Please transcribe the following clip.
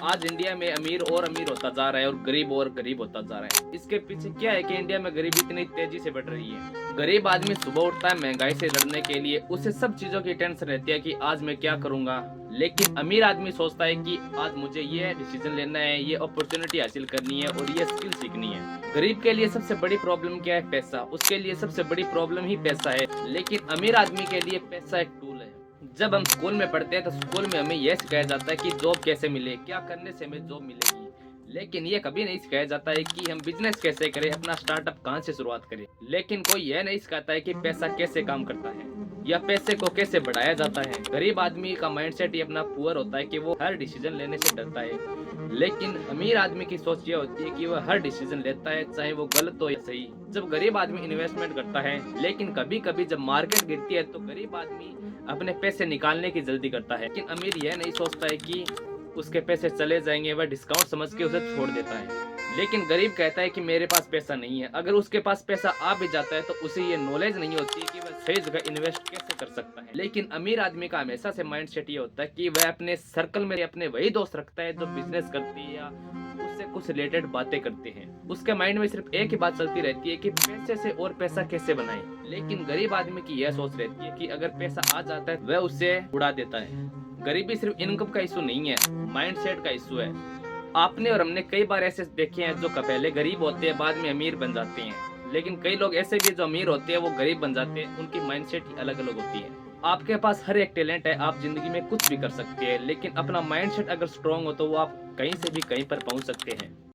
आज इंडिया में अमीर और अमीर होता जा रहा है और गरीब और गरीब होता जा रहा है। इसके पीछे क्या है कि इंडिया में गरीबी इतनी तेजी से बढ़ रही है। गरीब आदमी सुबह उठता है महंगाई से लड़ने के लिए, उसे सब चीजों की टेंशन रहती है कि आज मैं क्या करूंगा। लेकिन अमीर आदमी सोचता है कि आज मुझे ये डिसीजन लेना है, ये अपॉर्चुनिटी हासिल करनी है और ये स्किल सीखनी है। गरीब के लिए सबसे बड़ी प्रॉब्लम क्या है? पैसा। उसके लिए सबसे बड़ी प्रॉब्लम ही पैसा है। लेकिन अमीर आदमी के लिए पैसा एक टूल है। जब हम स्कूल में पढ़ते हैं तो स्कूल में हमें यह सिखाया जाता है कि जॉब कैसे मिले, क्या करने से हमें जॉब मिलेगी। लेकिन ये कभी नहीं सिखाया जाता है कि हम बिजनेस कैसे करें, अपना स्टार्टअप कहाँ से शुरुआत करें। लेकिन कोई यह नहीं सिखाता है कि पैसा कैसे काम करता है या पैसे को कैसे बढ़ाया जाता है। गरीब आदमी का माइंडसेट ही अपना पुअर होता है कि वो हर डिसीजन लेने से डरता है। लेकिन अमीर आदमी की सोच ये होती है कि वह हर डिसीजन लेता है, चाहे वो गलत हो या सही। जब गरीब आदमी इन्वेस्टमेंट करता है, लेकिन कभी कभी जब मार्केट गिरती है तो गरीब आदमी अपने पैसे निकालने की जल्दी करता है। लेकिन अमीर यह नहीं सोचता है कि उसके पैसे चले जाएंगे, वह डिस्काउंट समझ के उसे छोड़ देता है। लेकिन गरीब कहता है कि मेरे पास पैसा नहीं है। अगर उसके पास पैसा आ भी जाता है तो उसे ये नॉलेज नहीं होती कि वह सही जगह इन्वेस्ट कैसे कर सकता है। लेकिन अमीर आदमी का हमेशा से माइंडसेट ये होता है कि वह अपने सर्कल में अपने वही दोस्त रखता है जो बिजनेस करते हैं या उससे कुछ रिलेटेड बातें करते हैं। उसके माइंड में सिर्फ एक ही बात चलती रहती है कि पैसे से और पैसा कैसे बनाएं। लेकिन गरीब आदमी की यह सोच रहती है कि अगर पैसा आ जाता है वह उसे उड़ा देता है। गरीबी सिर्फ इनकम का इशू नहीं है, माइंडसेट का इशू है। आपने और हमने कई बार ऐसे देखे हैं जो पहले गरीब होते हैं बाद में अमीर बन जाते हैं। लेकिन कई लोग ऐसे भी जो अमीर होते हैं वो गरीब बन जाते हैं। उनकी माइंडसेट ही अलग अलग होती है। आपके पास हर एक टैलेंट है, आप जिंदगी में कुछ भी कर सकते हैं। लेकिन अपना माइंडसेट अगर स्ट्रांग हो तो वो आप कहीं से भी कहीं पर पहुंच सकते हैं।